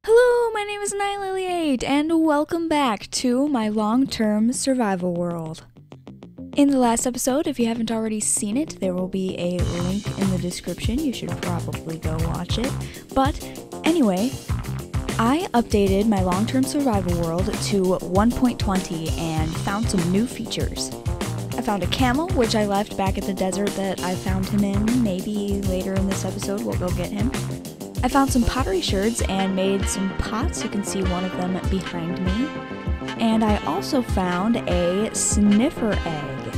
Hello, my name is Nylily8, and welcome back to my long-term survival world. In the last episode, if you haven't already seen it, there will be a link in the description. You should probably go watch it. But anyway, I updated my long-term survival world to 1.20 and found some new features. I found a camel, which I left back at the desert that I found him in. Maybe later in this episode we'll go get him. I found some pottery sherds and made some pots. You can see one of them behind me. And I also found a sniffer egg.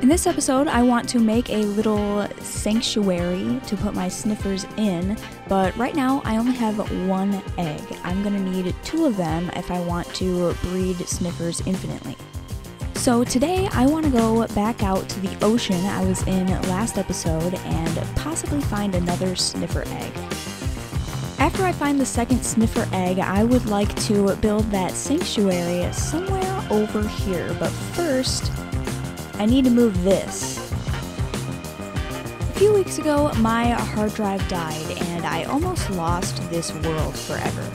In this episode, I want to make a little sanctuary to put my sniffers in, but right now I only have one egg. I'm gonna need two of them if I want to breed sniffers infinitely. So today I want to go back out to the ocean I was in last episode and possibly find another sniffer egg. After I find the second sniffer egg, I would like to build that sanctuary somewhere over here, but first I need to move this. A few weeks ago my hard drive died and I almost lost this world forever.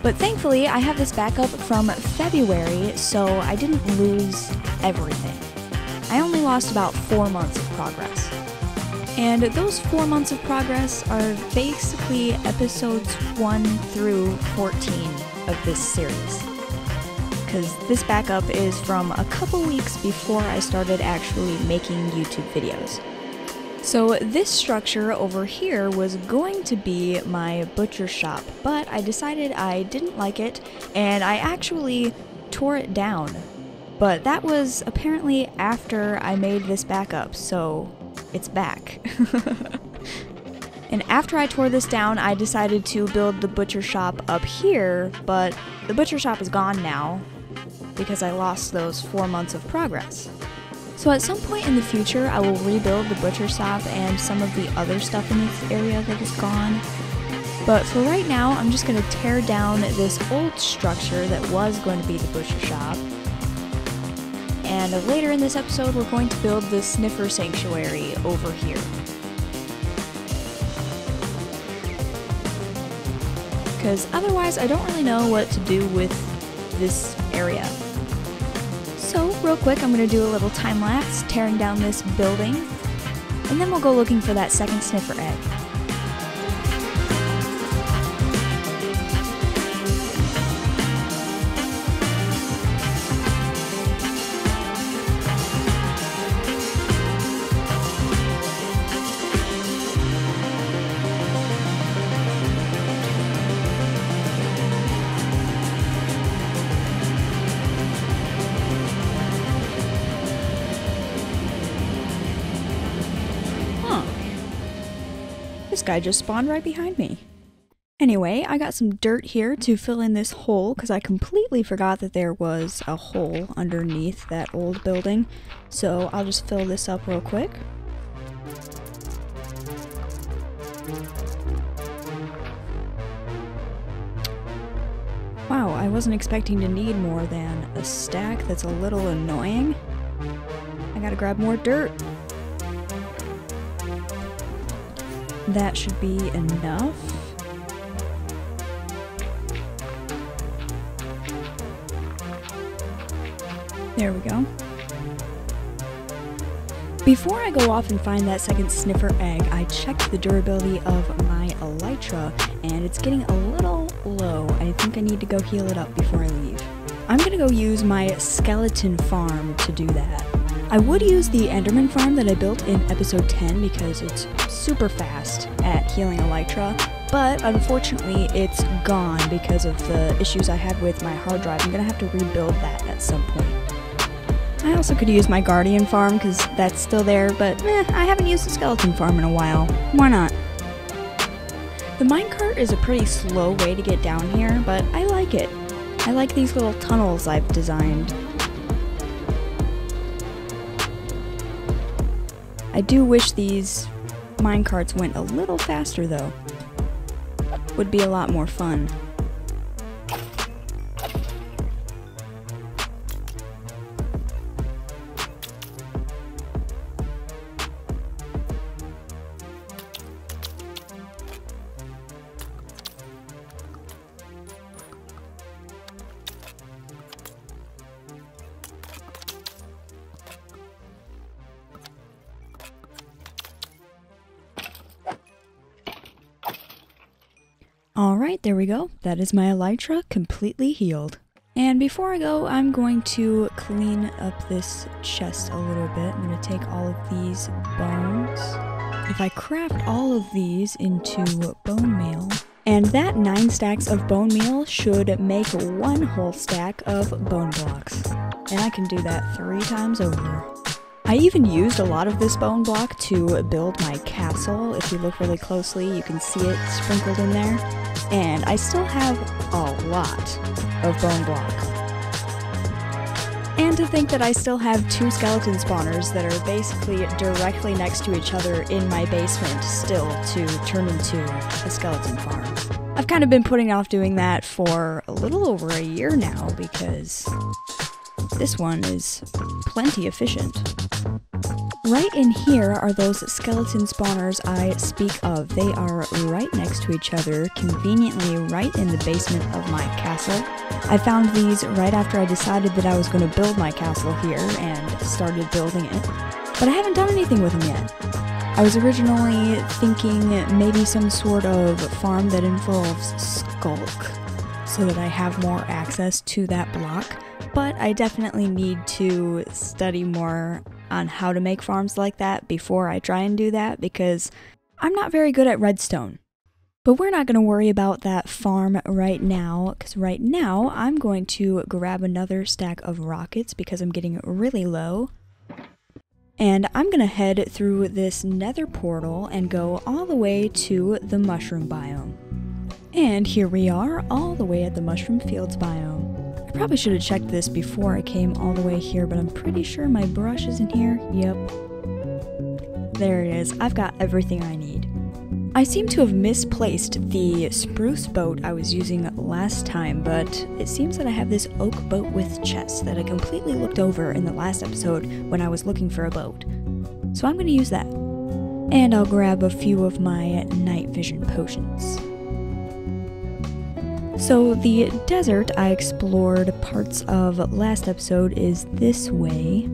But thankfully, I have this backup from February, so I didn't lose everything. I only lost about 4 months of progress. And those 4 months of progress are basically episodes 1 through 14 of this series. Because this backup is from a couple weeks before I started actually making YouTube videos. So this structure over here was going to be my butcher shop, but I decided I didn't like it, and I actually tore it down. But that was apparently after I made this backup, so it's back. And after I tore this down, I decided to build the butcher shop up here, but the butcher shop is gone now because I lost those 4 months of progress. So at some point in the future, I will rebuild the butcher shop and some of the other stuff in this area that is gone. But for right now, I'm just going to tear down this old structure that was going to be the butcher shop. And later in this episode, we're going to build the sniffer sanctuary over here. Because otherwise, I don't really know what to do with this area. So, real quick, I'm going to do a little time lapse, tearing down this building, and then we'll go looking for that second sniffer egg. This guy just spawned right behind me. Anyway, I got some dirt here to fill in this hole because I completely forgot that there was a hole underneath that old building. So I'll just fill this up real quick. Wow, I wasn't expecting to need more than a stack. That's a little annoying. I gotta grab more dirt. That should be enough. There we go. Before I go off and find that second sniffer egg, I checked the durability of my elytra, and it's getting a little low. I think I need to go heal it up before I leave. I'm gonna go use my skeleton farm to do that. I would use the Enderman farm that I built in episode 10 because it's super fast at healing elytra, but unfortunately it's gone because of the issues I had with my hard drive. I'm gonna have to rebuild that at some point. I also could use my guardian farm because that's still there, but I haven't used the skeleton farm in a while. Why not? The minecart is a pretty slow way to get down here, but I like it. I like these little tunnels I've designed. I do wish these minecarts went a little faster though. Would be a lot more fun. Alright, there we go. That is my elytra completely healed. And before I go, I'm going to clean up this chest a little bit. I'm going to take all of these bones. If I craft all of these into bone meal, and that 9 stacks of bone meal should make 1 whole stack of bone blocks. And I can do that 3 times over. I even used a lot of this bone block to build my castle. If you look really closely, you can see it sprinkled in there. And I still have a lot of bone block. And to think that I still have 2 skeleton spawners that are basically directly next to each other in my basement still to turn into a skeleton farm. I've kind of been putting off doing that for a little over a year now because this one is plenty efficient. Right in here are those skeleton spawners I speak of. They are right next to each other, conveniently right in the basement of my castle. I found these right after I decided that I was going to build my castle here and started building it, but I haven't done anything with them yet. I was originally thinking maybe some sort of farm that involves Skulk, so that I have more access to that block, but I definitely need to study more on how to make farms like that before I try and do that, because I'm not very good at redstone. But we're not going to worry about that farm right now, because right now I'm going to grab another stack of rockets because I'm getting really low. And I'm going to head through this nether portal and go all the way to the mushroom biome. And here we are, all the way at the mushroom fields biome. I probably should have checked this before I came all the way here, but I'm pretty sure my brush is in here. Yep. There it is. I've got everything I need. I seem to have misplaced the spruce boat I was using last time, but it seems that I have this oak boat with chest that I completely looked over in the last episode when I was looking for a boat. So I'm going to use that. And I'll grab a few of my night vision potions. So the desert I explored parts of last episode is this way,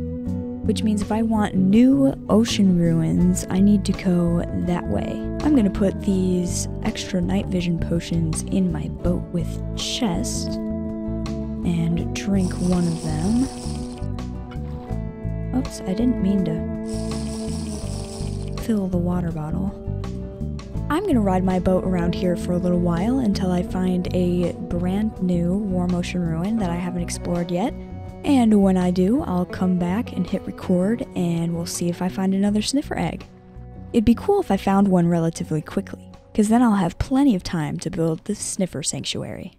which means if I want new ocean ruins, I need to go that way. I'm gonna put these extra night vision potions in my boat with chest and drink one of them. Oops, I didn't mean to fill the water bottle. I'm gonna ride my boat around here for a little while until I find a brand new warm ocean ruin that I haven't explored yet. And when I do, I'll come back and hit record and we'll see if I find another sniffer egg. It'd be cool if I found one relatively quickly, because then I'll have plenty of time to build the sniffer sanctuary.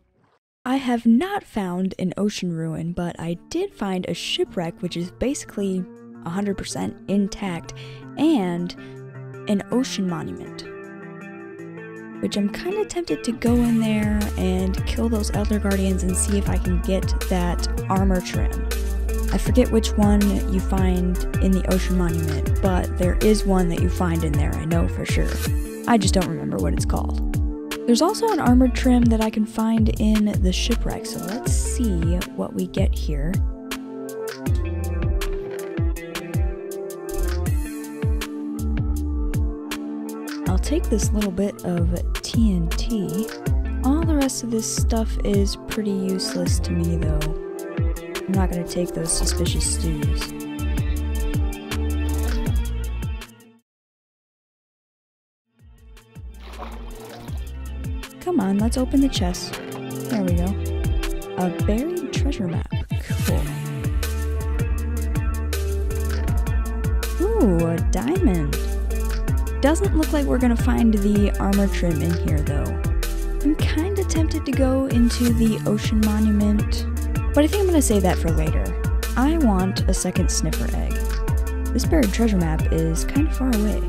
I have not found an ocean ruin, but I did find a shipwreck which is basically 100% intact, and an ocean monument, which I'm kind of tempted to go in there and kill those Elder Guardians and see if I can get that armor trim. I forget which one you find in the Ocean Monument, but there is one that you find in there, I know for sure. I just don't remember what it's called. There's also an armored trim that I can find in the shipwreck, so let's see what we get here. I'll take this little bit of TNT. All the rest of this stuff is pretty useless to me though. I'm not gonna take those suspicious stews. Come on, let's open the chest. There we go. A buried treasure map. Cool. Ooh, a diamond. Doesn't look like we're gonna find the armor trim in here though. I'm kinda tempted to go into the ocean monument, but I think I'm gonna save that for later. I want a second sniffer egg. This buried treasure map is kind of far away.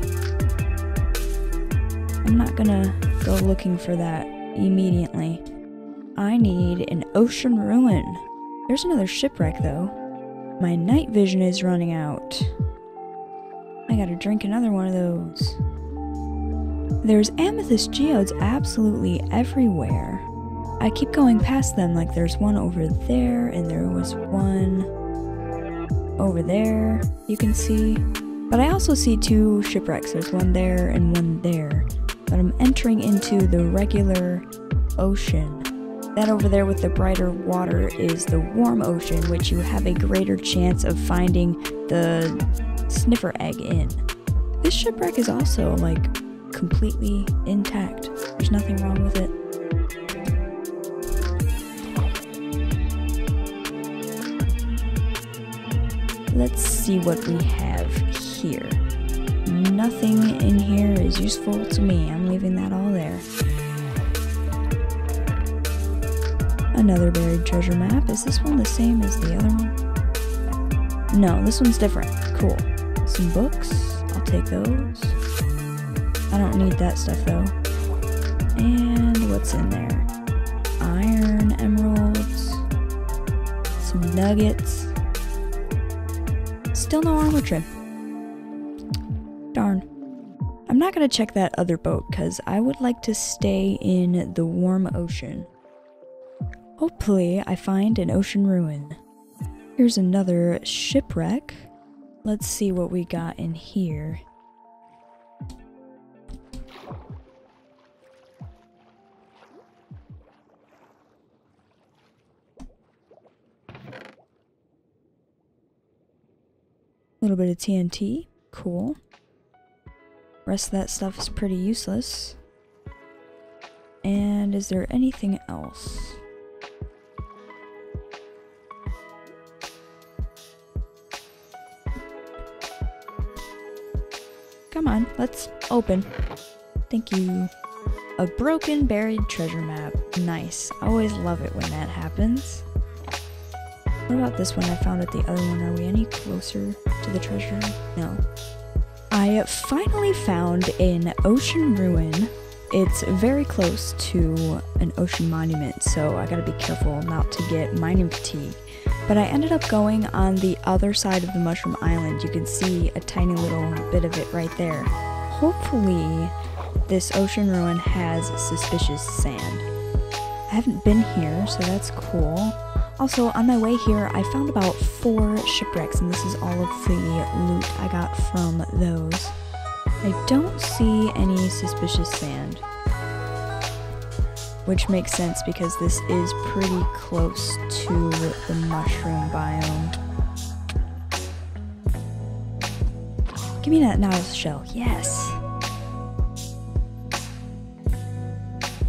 I'm not gonna go looking for that immediately. I need an ocean ruin. There's another shipwreck though. My night vision is running out. I gotta drink another one of those. There's amethyst geodes absolutely everywhere. I keep going past them like there's one over there and there was one over there, you can see. But I also see 2 shipwrecks. There's one there and one there. but I'm entering into the regular ocean. That over there with the brighter water is the warm ocean, which you have a greater chance of finding the sniffer egg in. This shipwreck is also, like, completely intact. There's nothing wrong with it. Let's see what we have here. Nothing in here is useful to me. I'm leaving that all there. Another buried treasure map. Is this one the same as the other one? No, this one's different. Cool. Some books. I'll take those. I don't need that stuff though. And what's in there? Iron emeralds. Some nuggets. Still no armor trim. Darn. I'm not gonna check that other boat because I would like to stay in the warm ocean. Hopefully I find an ocean ruin. Here's another shipwreck. Let's see what we got in here. A little bit of TNT. Cool. Rest of that stuff is pretty useless. And is there anything else? Come on, let's open. Thank you. A broken buried treasure map. Nice. I always love it when that happens. What about this one? I found it the other one. Are we any closer to the treasure? No. I finally found an ocean ruin. It's very close to an ocean monument, so I gotta be careful not to get mining fatigue. But I ended up going on the other side of the Mushroom Island. You can see a tiny little bit of it right there. Hopefully, this ocean ruin has suspicious sand. I haven't been here, so that's cool. Also, on my way here, I found about 4 shipwrecks, and this is all of the loot I got from those. I don't see any suspicious sand. Which makes sense because this is pretty close to the mushroom biome. Give me that Nautilus shell, yes!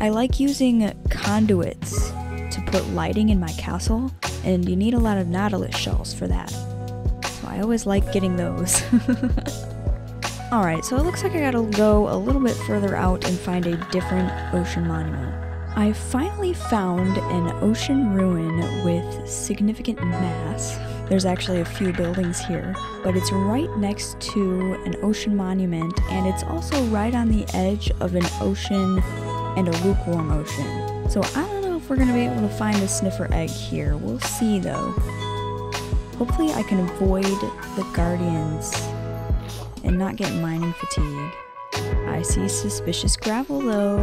I like using conduits to put lighting in my castle, and you need a lot of Nautilus shells for that. So I always like getting those. Alright, so it looks like I gotta go a little bit further out and find a different ocean monument. I finally found an ocean ruin with significant mass. There's actually a few buildings here, but it's right next to an ocean monument, and it's also right on the edge of an ocean and a lukewarm ocean. So I don't know if we're gonna be able to find a sniffer egg here. We'll see though. Hopefully I can avoid the guardians and not get mining fatigue. I see suspicious gravel though.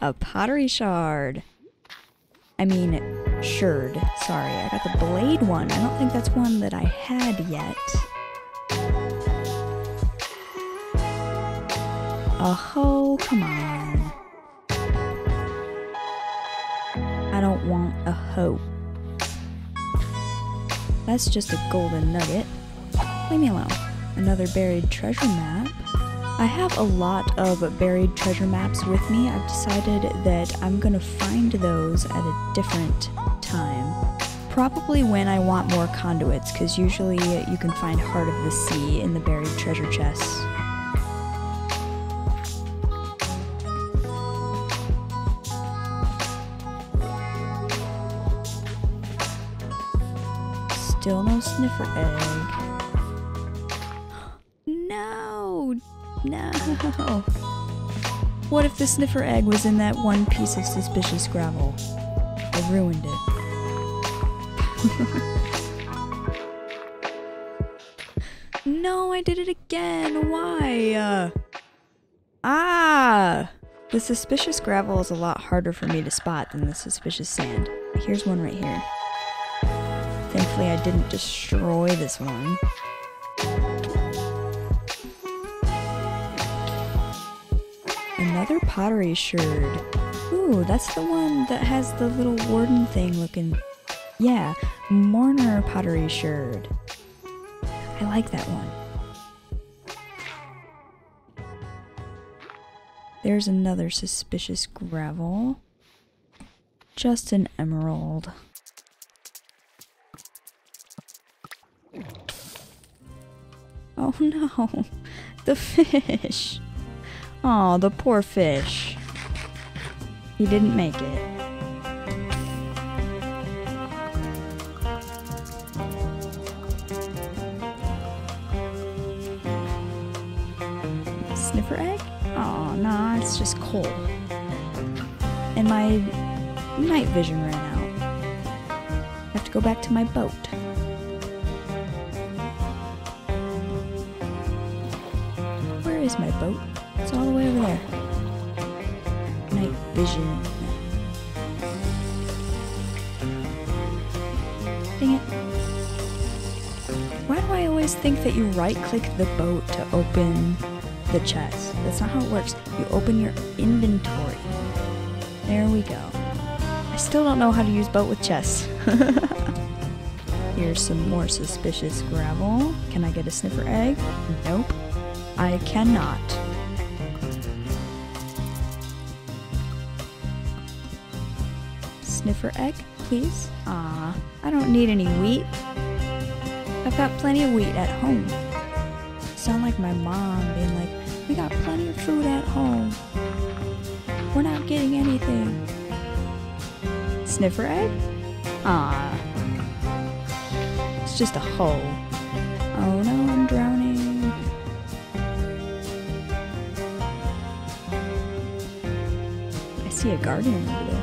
A pottery shard. I mean, shard. Sorry, I got the blade one. I don't think that's one that I had yet. A hoe, come on. I don't want a hoe. That's just a golden nugget. Leave me alone. Another buried treasure map. I have a lot of buried treasure maps with me. I've decided that I'm gonna find those at a different time. Probably when I want more conduits, because usually you can find Heart of the Sea in the buried treasure chests. Still no sniffer egg. No! No! What if the sniffer egg was in that one piece of suspicious gravel? I ruined it. No, I did it again! Why? The suspicious gravel is a lot harder for me to spot than the suspicious sand. Here's one right here. Thankfully I didn't destroy this one. Another pottery sherd. Ooh, that's the one that has the little warden thing looking. Yeah, Mourner pottery sherd. I like that one. There's another suspicious gravel. Just an emerald. Oh no, the fish. Oh, the poor fish. He didn't make it. Sniffer egg? Oh, nah, it's just coal. And my night vision ran out. I have to go back to my boat. Where is my boat? It's all the way over there. Night vision. Dang it. Why do I always think that you right-click the boat to open the chest? That's not how it works. You open your inventory. There we go. I still don't know how to use boat with chest. Here's some more suspicious gravel. Can I get a sniffer egg? Nope. I cannot. Sniffer egg, please? Ah, I don't need any wheat. I've got plenty of wheat at home. Sound like my mom being like, we got plenty of food at home. We're not getting anything. Sniffer egg? Ah. It's just a hole. Oh no, I'm drowning. I see a guardian over there.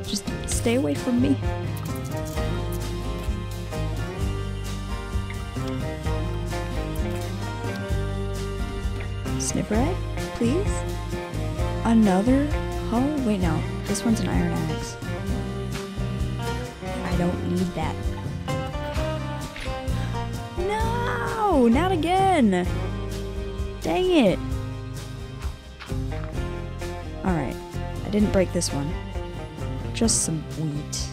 Just stay away from me. Sniffer egg, please? Another? Oh, wait, no. This one's an iron axe. I don't need that. No! Not again! Dang it! Alright. I didn't break this one. Just some wheat.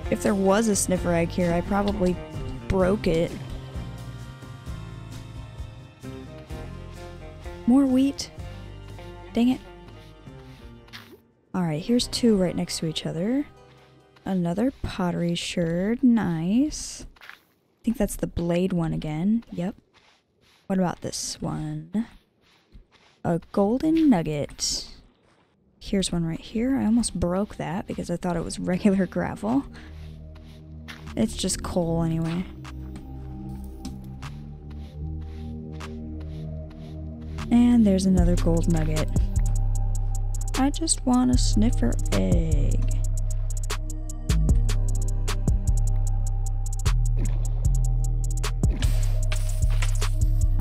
If there was a sniffer egg here, I probably broke it. More wheat. Dang it. Alright, here's two right next to each other. Another pottery sherd. Nice. I think that's the blade one again. Yep. What about this one? A golden nugget. Here's one right here. I almost broke that because I thought it was regular gravel. It's just coal anyway. And there's another gold nugget. I just want a sniffer egg.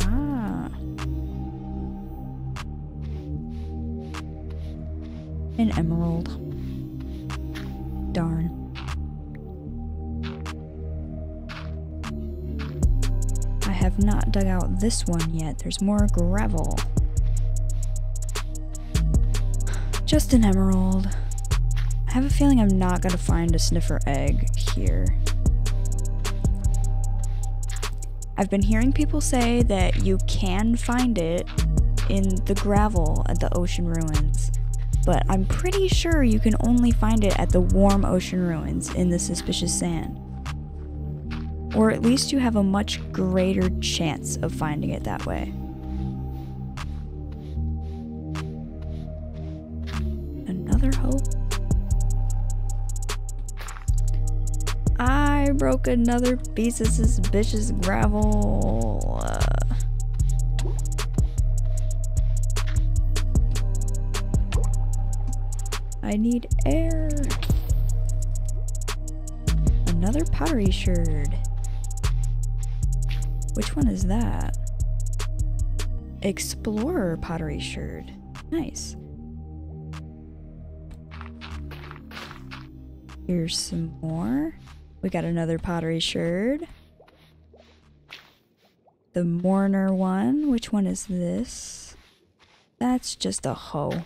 Ah. An emerald. Darn. I have not dug out this one yet. There's more gravel. Just an emerald. I have a feeling I'm not gonna find a sniffer egg here. I've been hearing people say that you can find it in the gravel at the ocean ruins, but I'm pretty sure you can only find it at the warm ocean ruins in the suspicious sand. Or at least you have a much greater chance of finding it that way. Another hope. I broke another piece of suspicious gravel. I need air. Another pottery sherd. Which one is that? Explorer pottery sherd. Nice. Here's some more. We got another pottery sherd. the mourner one. Which one is this? That's just a hoe.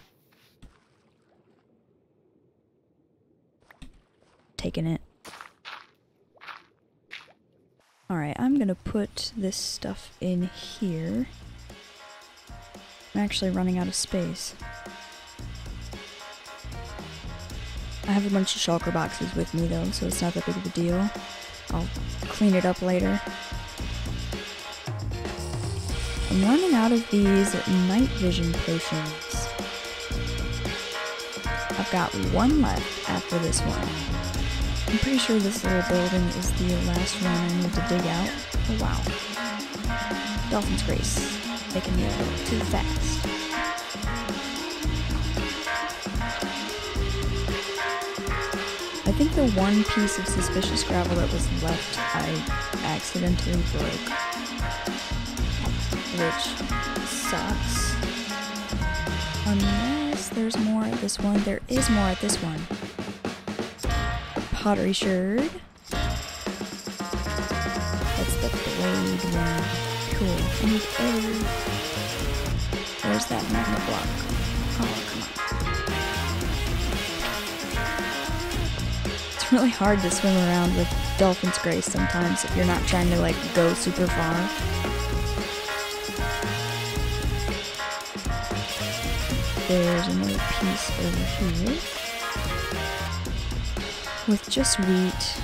Taking it. Alright, I'm gonna put this stuff in here. I'm actually running out of space. I have a bunch of shulker boxes with me though, so it's not that big of a deal. I'll clean it up later. I'm running out of these night vision potions. I've got one left after this one. I'm pretty sure this little building is the last one I need to dig out. Oh wow. Dolphin's Grace. Making me a little too fast. I think the one piece of suspicious gravel that was left I accidentally broke. Which sucks. Unless there's more at this one. There is more at this one. Pottery sherd. That's the blade one. Cool. I need air. Where's that magma block? Oh, come on. It's really hard to swim around with Dolphin's Grace sometimes if you're not trying to like go super far. There's another piece over here. With just wheat.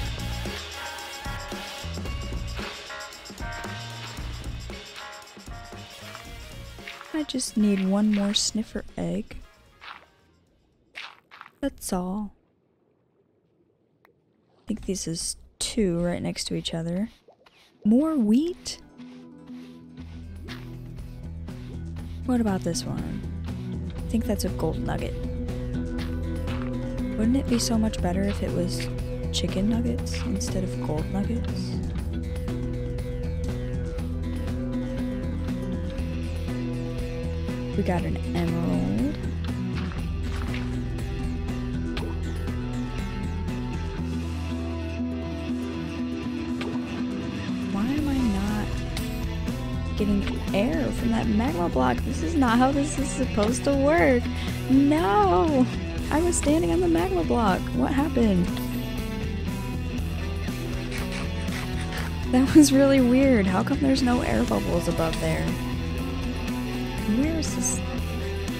I just need one more sniffer egg. That's all. I think this is 2 right next to each other. More wheat? What about this one? I think that's a gold nugget. Wouldn't it be so much better if it was chicken nuggets instead of gold nuggets? We got an emerald. Why am I not getting air from that magma block? This is not how this is supposed to work. No! I was standing on the magma block. What happened? That was really weird. How come there's no air bubbles above there? Where is this?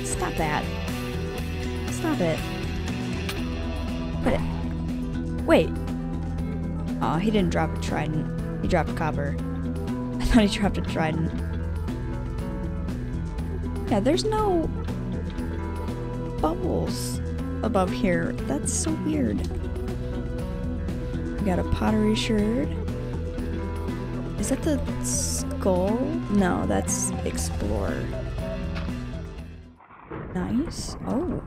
Stop that. Stop it. Put it. Wait. Aw, he didn't drop a trident. He dropped copper. I thought he dropped a trident. Yeah, there's no bubbles above here. That's so weird. We got a pottery sherd. Is that the skull? No, that's explorer. Nice. Oh.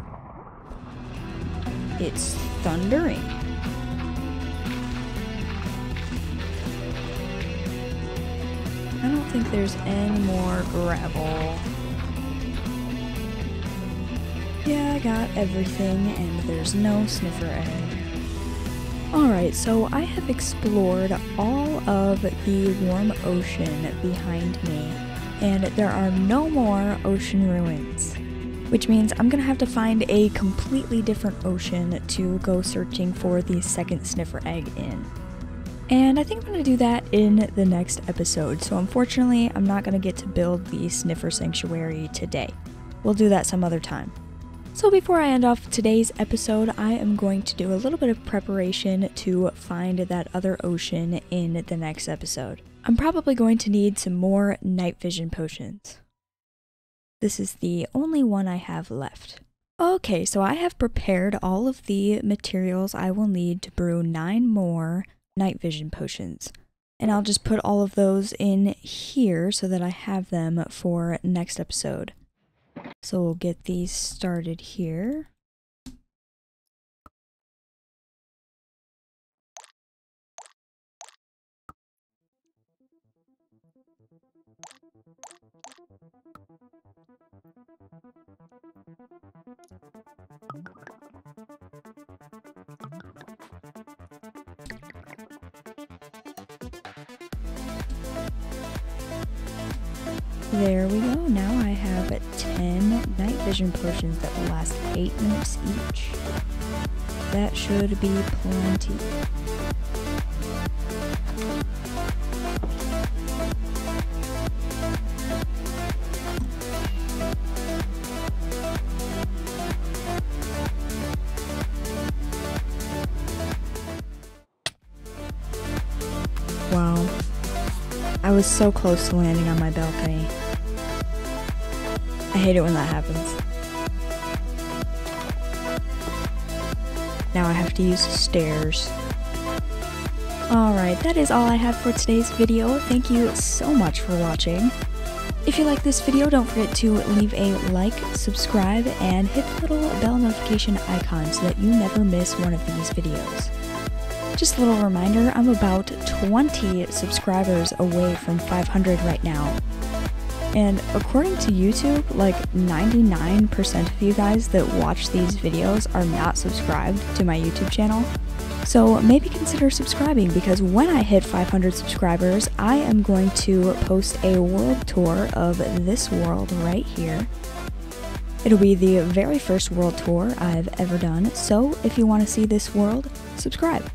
It's thundering. I don't think there's any more gravel. Yeah, I got everything, and there's no sniffer egg. Alright, so I have explored all of the warm ocean behind me, and there are no more ocean ruins. Which means I'm gonna have to find a completely different ocean to go searching for the second sniffer egg in. And I think I'm gonna do that in the next episode, so unfortunately I'm not gonna get to build the sniffer sanctuary today. We'll do that some other time. So before I end off today's episode, I am going to do a little bit of preparation to find that other ocean in the next episode. I'm probably going to need some more night vision potions. This is the only one I have left. Okay, so I have prepared all of the materials I will need to brew 9 more night vision potions. And I'll just put all of those in here so that I have them for next episode. So we'll get these started here. There we go. Now I have 10 night vision potions that will last 8 minutes each. That should be plenty. Wow. I was so close to landing on my balcony. I hate it when that happens. Now I have to use stairs. Alright, that is all I have for today's video. Thank you so much for watching. If you like this video, don't forget to leave a like, subscribe, and hit the little bell notification icon so that you never miss one of these videos. Just a little reminder, I'm about 20 subscribers away from 500 right now. And according to YouTube, like 99% of you guys that watch these videos are not subscribed to my YouTube channel. So maybe consider subscribing, because when I hit 500 subscribers, I am going to post a world tour of this world right here. It'll be the very first world tour I've ever done, so if you want to see this world, subscribe.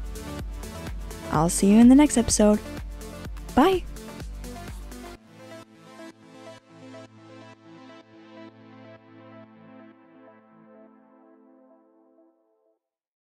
I'll see you in the next episode. Bye!